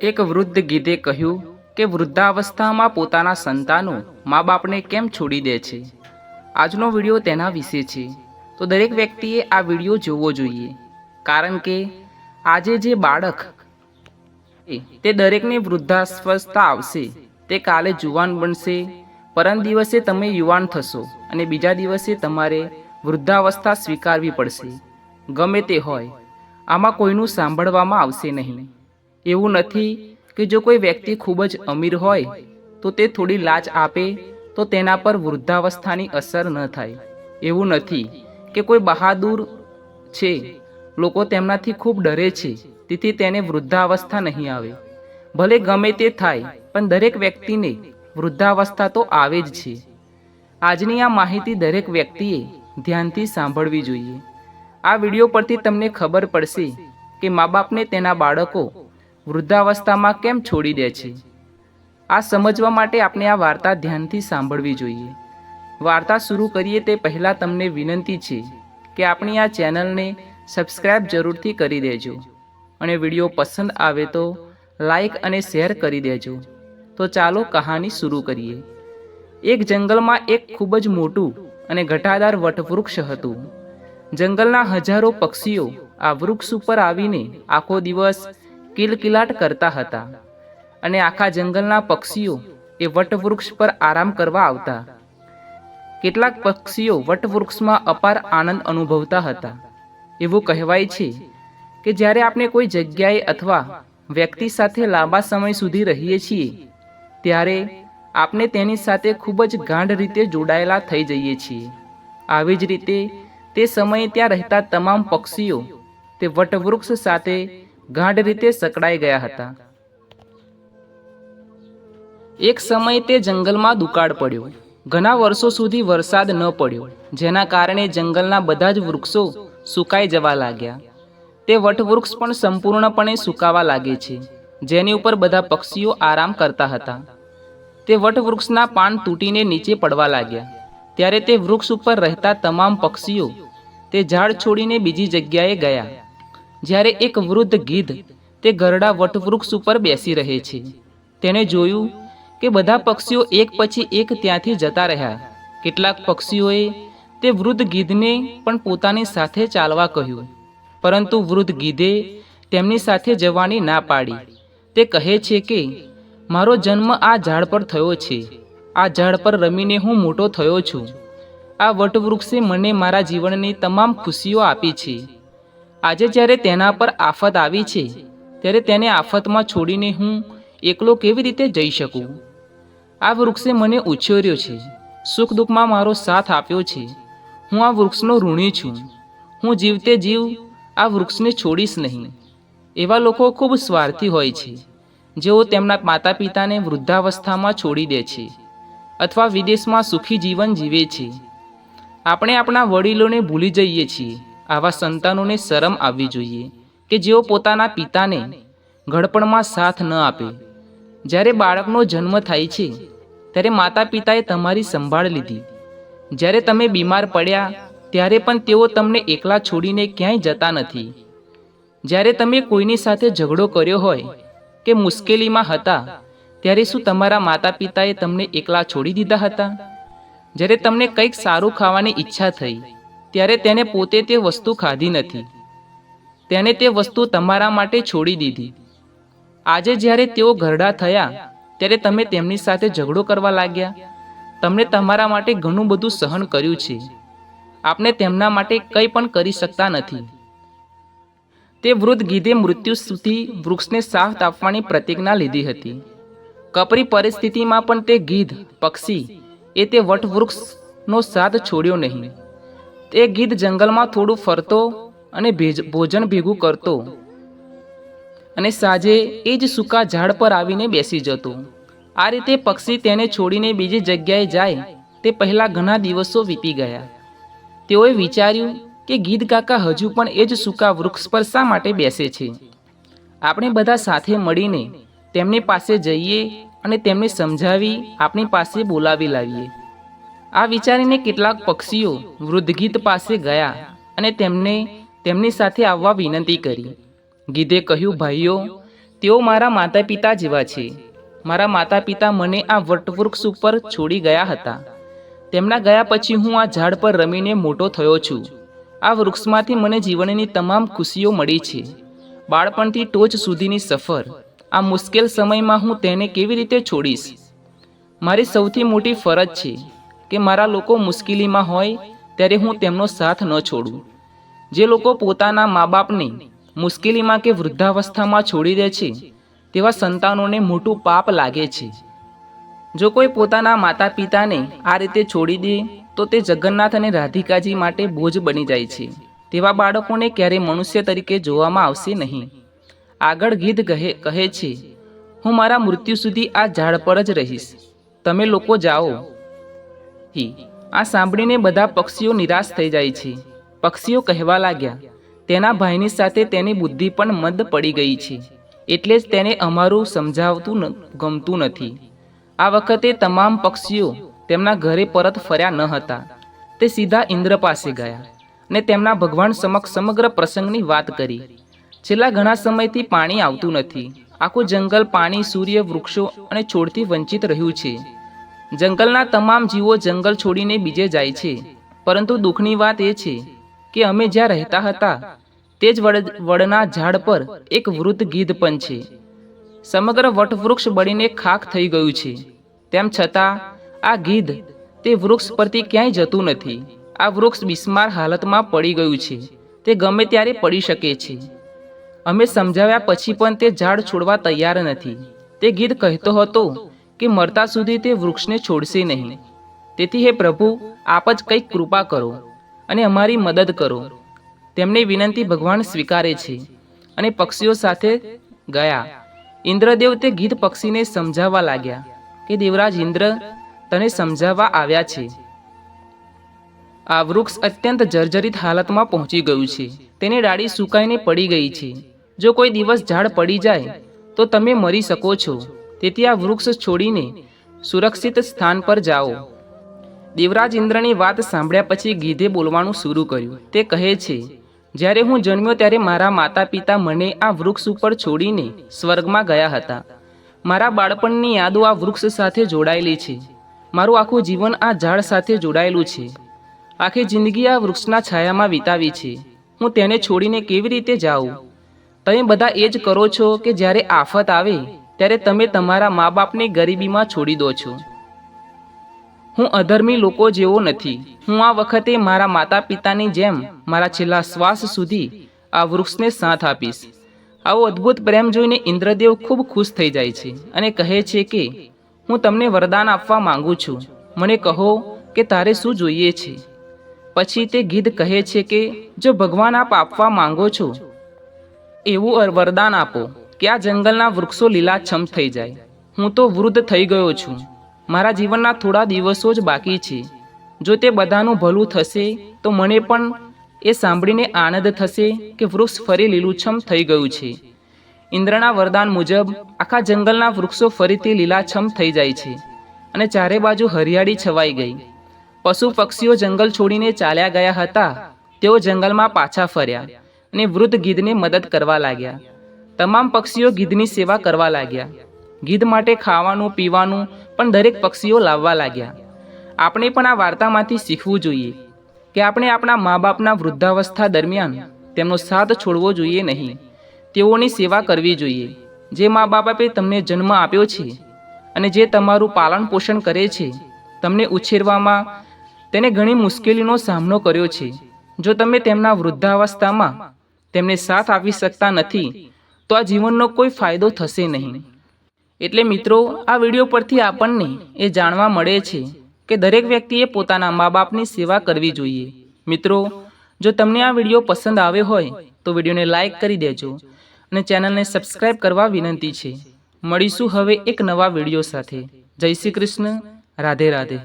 એક વૃદ્ધ ગીધે કહ્યું કે વૃદ્ધાવસ્થામાં પોતાના સંતાનો મા બાપને કેમ છોડી દે છે। આજનો વિડીયો તેના વિશે છે, તો દરેક વ્યક્તિએ આ વિડીયો જોવો જોઈએ, કારણ કે આજે જે બાળક તે દરેકને વૃદ્ધાવસ્થા આવશે, તે કાલે જુવાન બનશે, પરમ દિવસે તમે યુવાન થશો અને બીજા દિવસે તમારે વૃદ્ધાવસ્થા સ્વીકારવી પડશે। ગમે તે હોય, આમાં કોઈનું સાંભળવામાં આવશે નહીં। એવું નથી કે જો કોઈ વ્યક્તિ ખૂબ જ અમીર હોય તો તે થોડી લાચ આપે તો તેના પર વૃદ્ધાવસ્થાની અસર ન થાય। એવું નથી કે કોઈ બહાદુર છે, લોકો તેમનાથી ખૂબ ડરે છે, તેથી તેને વૃદ્ધાવસ્થા નહીં આવે। ભલે ગમે તે થાય, પણ દરેક વ્યક્તિને વૃદ્ધાવસ્થા તો આવે જ છે। આજની આ માહિતી દરેક વ્યક્તિએ ધ્યાનથી સાંભળવી જોઈએ। આ વિડીયો પરથી તમને ખબર પડશે કે મા બાપને તેના બાળકો વૃદ્ધાવસ્થામાં કેમ છોડી દે છે। આ સમજવા માટે આપણે આ વાર્તા ધ્યાનથી સાંભળવી જોઈએ। વાર્તા શરૂ કરીએ તે પહેલાં તમને વિનંતી છે કે આપણી આ ચેનલને સબસ્ક્રાઈબ જરૂરથી કરી દેજો અને વિડીયો પસંદ આવે તો લાઈક અને શેર કરી દેજો। તો ચાલો કહાની શરૂ કરીએ। એક જંગલમાં એક ખૂબ જ મોટું અને ઘટાદાર વટવૃક્ષ હતું। જંગલના હજારો પક્ષીઓ આ વૃક્ષ ઉપર આવીને આખો દિવસ કિલકિલાટ કરતા હતા અને આખા જંગલના પક્ષીઓ એ વટવૃક્ષ પર આરામ કરવા આવતા। કેટલાક પક્ષીઓ વટવૃક્ષમાં અપાર આનંદ અનુભવતા હતા। એવું કહેવાય છે કે જ્યારે આપણે કોઈ જગ્યાએ અથવા વ્યક્તિ સાથે લાંબા સમય સુધી રહીએ છીએ, ત્યારે આપણે તેની સાથે ખૂબ જ ગાઢ રીતે જોડાયેલા થઈ જઈએ છીએ। આવી જ રીતે તે સમયે ત્યાં રહેતા તમામ પક્ષીઓ તે વટવૃક્ષ સાથે ગાઢ રીતે સંકળાઈ ગયા હતા। એક સમયે તે જંગલમાં દુકાળ પડ્યો। ઘણા વર્ષો સુધી વરસાદ ન પડ્યો, જેના કારણે જંગલના બધા જ વૃક્ષો સુકાઈ જવા લાગ્યા। તે વટવૃક્ષ પણ સંપૂર્ણપણે સુકાવા લાગે છે, જેની ઉપર બધા પક્ષીઓ આરામ કરતા હતા। તે વટવૃક્ષના પાન તૂટીને નીચે પડવા લાગ્યા, ત્યારે તે વૃક્ષ ઉપર રહેતા તમામ પક્ષીઓ તે ઝાડ છોડીને બીજી જગ્યાએ ગયા। જ્યારે એક વૃદ્ધ ગીધ તે ઘરડા વટવૃક્ષ ઉપર બેસી રહે છે, તેણે જોયું કે બધા પક્ષીઓ એક પછી એક ત્યાંથી જતા રહ્યા। કેટલાક પક્ષીઓએ તે વૃદ્ધ ગીધને પણ પોતાની સાથે ચાલવા કહ્યું, પરંતુ વૃદ્ધ ગીધે તેમની સાથે જવાની ના પાડી। તે કહે છે કે મારો જન્મ આ ઝાડ પર થયો છે, આ ઝાડ પર રમીને હું મોટો થયો છું। આ વટવૃક્ષે મને મારા જીવનની તમામ ખુશીઓ આપી છે। આજે જ્યારે તેના પર આફત આવી છે, ત્યારે તેને આફતમાં છોડીને હું એકલો કેવી રીતે જઈ શકું? આ વૃક્ષે મને ઉછેર્યો છે, સુખ દુઃખમાં મારો સાથ આપ્યો છે। હું આ વૃક્ષનો ઋણી છું। હું જીવતે જીવ આ વૃક્ષને છોડીશ નહીં। એવા લોકો ખૂબ સ્વાર્થી હોય છે, જેઓ તેમના માતા પિતાને વૃદ્ધાવસ્થામાં છોડી દે છે અથવા વિદેશમાં સુખી જીવન જીવે છે। આપણે આપણા વડીલોને ભૂલી જઈએ છીએ। આવા સંતાનોને શરમ આવવી જોઈએ કે જેઓ પોતાના પિતાને ઘડપણમાં સાથ ન આપે। જ્યારે બાળકનો જન્મ થાય છે, ત્યારે માતા પિતાએ તમારી સંભાળ લીધી। જ્યારે તમે બીમાર પડ્યા, ત્યારે પણ તેઓ તમને એકલા છોડીને ક્યાંય જતા નથી। જ્યારે તમે કોઈની સાથે ઝઘડો કર્યો હોય કે મુશ્કેલીમાં હતા, ત્યારે શું તમારા માતા પિતાએ તમને એકલા છોડી દીધા હતા? જ્યારે તમને કંઈક સારું ખાવાની ઈચ્છા થઈ, ત્યારે તેને પોતે તે વસ્તુ ખાધી નથી, તેને તે વસ્તુ તમારા માટે છોડી દીધી। આજે જ્યારે તેઓ ઘરડા થયા, ત્યારે તમે તેમની સાથે ઝઘડો કરવા લાગ્યા। તમને તમારા માટે ઘણું બધું સહન કર્યું છે। આપણે તેમના માટે કંઈ પણ કરી શકતા નથી। તે વૃદ્ધ ગીધે મૃત્યુ સુધી વૃક્ષને સાથ આપવાની પ્રતિજ્ઞા લીધી હતી। કપરી પરિસ્થિતિમાં પણ તે ગીધ પક્ષી એ તે વટવૃક્ષનો સાથ છોડ્યો નહીં। તે ગીધ જંગલમાં થોડું ફરતો અને ભોજન ભેગું કરતો અને સાંજે એ જ સૂકા ઝાડ પર આવીને બેસી જતો। આ રીતે પક્ષી તેને છોડીને બીજી જગ્યાએ જાય તે પહેલાં ઘણા દિવસો વીતી ગયા। તેઓએ વિચાર્યું કે ગીધ કાકા હજુ પણ એ જ સૂકા વૃક્ષ પર શા માટે બેસે છે? આપણે બધા સાથે મળીને તેમની પાસે જઈએ અને તેમને સમજાવી આપણી પાસે બોલાવી લાવીએ। આ વિચારીને કેટલાક પક્ષીઓ વૃદ્ધ ગીધ પાસે ગયા અને તેમને તેમની સાથે આવવા વિનંતી કરી। ગીધે કહ્યું, ભાઈઓ, તેઓ મારા માતા પિતા જેવા છે. મારા માતા પિતા મને આ વટવૃક્ષ ઉપર છોડી ગયા હતા. તેમના ગયા પછી હું આ ઝાડ પર રમીને મોટો થયો છું. આ વૃક્ષમાંથી મને જીવનની તમામ ખુશીઓ મળી છે. બાળપણથી ટોચ સુધીની સફર, આ મુશ્કેલ સમયમાં હું તેને કેવી રીતે છોડીશ? મારી સૌથી મોટી ફરજ છે કે મારા લોકો મુશ્કેલીમાં હોય ત્યારે હું તેમનો સાથ ન છોડું. જે લોકો પોતાના મા બાપને મુશ્કેલીમાં કે વૃદ્ધાવસ્થામાં છોડી દે છે તેવા સંતાનોને મોટું પાપ લાગે છે. જો કોઈ પોતાના માતા પિતાને આ રીતે છોડી દે તો તે જગન્નાથ અને રાધિકાજી માટે બોજ બની જાય છે. તેવા બાળકોને ક્યારેય મનુષ્ય તરીકે જોવામાં આવશે નહીં. આગળ ગીધ કહે છે, હું મારા મૃત્યુ સુધી આ ઝાડ પર જ રહીશ, તમે લોકો જાઓ. આ સાંભળીને બધા પક્ષીઓ નિરાશ થઈ જાય છે. પક્ષીઓ કહેવા લાગ્યા, તેના ભાઈની સાથે તેની બુદ્ધિ પણ મંદ પડી ગઈ છે, એટલે જ તેને અમારું સમજાવતું ગમતું નથી. આ વખતે તમામ પક્ષીઓ તેમના ઘરે પરત ફર્યા ન હતા. તે સીધા ઇન્દ્ર પાસે ગયા અને તેમના ભગવાન સમક્ષ સમગ્ર પ્રસંગની વાત કરી. છેલ્લા ઘણા સમયથી પાણી આવતું નથી. આખું જંગલ પાણી, સૂર્ય, વૃક્ષો અને છોડથી વંચિત રહ્યું છે. જંગલના તમામ જીવો જંગલ છોડીને બીજે જાય છે. પરંતુ દુઃખની વાત એ છે કે અમે જ્યાં રહેતા હતા તે જ વડના ઝાડ પર એક વૃદ્ધ ગીધ પણ છે. સમગ્ર વટવૃક્ષ બળીને ખાખ થઈ ગયું છે. તેમ છતાં આ ગીધ તે વૃક્ષ પરથી ક્યાંય જતું નથી. આ વૃક્ષ બિસ્માર હાલતમાં પડી ગયું છે. તે ગમે ત્યારે પડી શકે છે. અમે સમજાવ્યા પછી પણ તે ઝાડ છોડવા તૈયાર નથી. તે ગીધ કહેતો હતો કે મરતા સુધી તે વૃક્ષને છોડશે નહીં. તેથી હે પ્રભુ, આપ જ કંઈક કૃપા કરો અને અમારી મદદ કરો. તેમની વિનંતી ભગવાન સ્વીકારે છે અને પક્ષીઓ સાથે ગયા. ઇન્દ્રદેવ તે ગીધ પક્ષીને સમજાવવા લાગ્યા કે દેવરાજ ઇન્દ્ર તને સમજાવવા આવ્યા છે. આ વૃક્ષ અત્યંત જર્જરિત હાલતમાં પહોંચી ગયું છે. તેની ડાળી સુકાઈને પડી ગઈ છે. જો કોઈ દિવસ ઝાડ પડી જાય તો તમે મરી શકો છો. તેથી આ વૃક્ષ છોડીને સુરક્ષિત સ્થાન પર જાઓ. દેવરાજ ઇન્દ્રની વાત સાંભળ્યા પછી ગીધે બોલવાનું શરૂ કર્યું. તે કહે છે, જ્યારે હું જન્મ્યો ત્યારે મારા માતા પિતા મને આ વૃક્ષ ઉપર છોડીને સ્વર્ગમાં ગયા હતા. મારા બાળપણની યાદો આ વૃક્ષ સાથે જોડાયેલી છે. મારું આખું જીવન આ ઝાડ સાથે જોડાયેલું છે. આખી જિંદગી આ વૃક્ષના છાયામાં વિતાવી છે. હું તેને છોડીને કેવી રીતે જાઉં? તમે બધા એ જ કરો છો કે જ્યારે આફત આવે ત્યારે તમે તમારા મા બાપને ગરીબીમાં છોડી દો છો. હું અધર્મી લોકો જેવો નથી. હું આ વખતે મારા માતા પિતાની જેમ મારા છેલ્લા શ્વાસ સુધી આ વૃક્ષને સાથ આપીશ. આવો અદ્ભુત પ્રેમ જોઈને ઇન્દ્રદેવ ખૂબ ખુશ થઈ જાય છે અને કહે છે કે હું તમને વરદાન આપવા માંગુ છું. મને કહો કે તારે શું જોઈએ છે. પછી તે ગીધ કહે છે કે જો ભગવાન આપ આપવા માંગો છો એવું વરદાન આપો કે આ જંગલના વૃક્ષો લીલાછમ થઈ જાય. હું તો વૃદ્ધ થઈ ગયો છું. મારા જીવનના થોડા દિવસો જ બાકી છે. જો તે બધાનું ભલું થશે તો મને પણ એ સાંભળીને આનંદ થશે કે વૃક્ષ ફરી લીલુંછમ થઈ ગયું છે. ઇન્દ્રના વરદાન મુજબ આખા જંગલના વૃક્ષો ફરીથી લીલાછમ થઈ જાય છે અને ચારે બાજુ હરિયાળી છવાઈ ગઈ. પશુ પક્ષીઓ જંગલ છોડીને ચાલ્યા ગયા હતા તેઓ જંગલમાં પાછા ફર્યા અને વૃદ્ધ ગીધને મદદ કરવા લાગ્યા. તમામ પક્ષીઓ ગીધની સેવા કરવા લાગ્યા. ગીધ માટે ખાવાનું પીવાનું પણ દરેક પક્ષીઓ લાવવા લાગ્યા. આપણે પણ આ વાર્તામાંથી શીખવું જોઈએ કે આપણે આપણા મા બાપના વૃદ્ધાવસ્થા દરમિયાન તેમનો સાથ છોડવો જોઈએ નહીં. તેઓની સેવા કરવી જોઈએ. જે મા બાપે તમને જન્મ આપ્યો છે અને જે તમારું પાલન પોષણ કરે છે, તમને ઉછેરવામાં તેને ઘણી મુશ્કેલીનો સામનો કર્યો છે. જો તમે તેમના વૃદ્ધાવસ્થામાં તેમને સાથ આપી શકતા નથી તો આ જીવનનો કોઈ ફાયદો થશે નહીં. એટલે મિત્રો, આ વિડીયો પરથી આપણને એ જાણવા મળે છે કે દરેક વ્યક્તિએ પોતાના મા બાપની સેવા કરવી જોઈએ. મિત્રો, જો તમને આ વિડીયો પસંદ આવ્યો હોય તો વિડીયોને લાઇક કરી દેજો અને ચેનલને સબસ્ક્રાઈબ કરવા વિનંતી છે. મળીશું હવે એક નવા વિડીયો સાથે. જય શ્રી કૃષ્ણ. રાધે રાધે.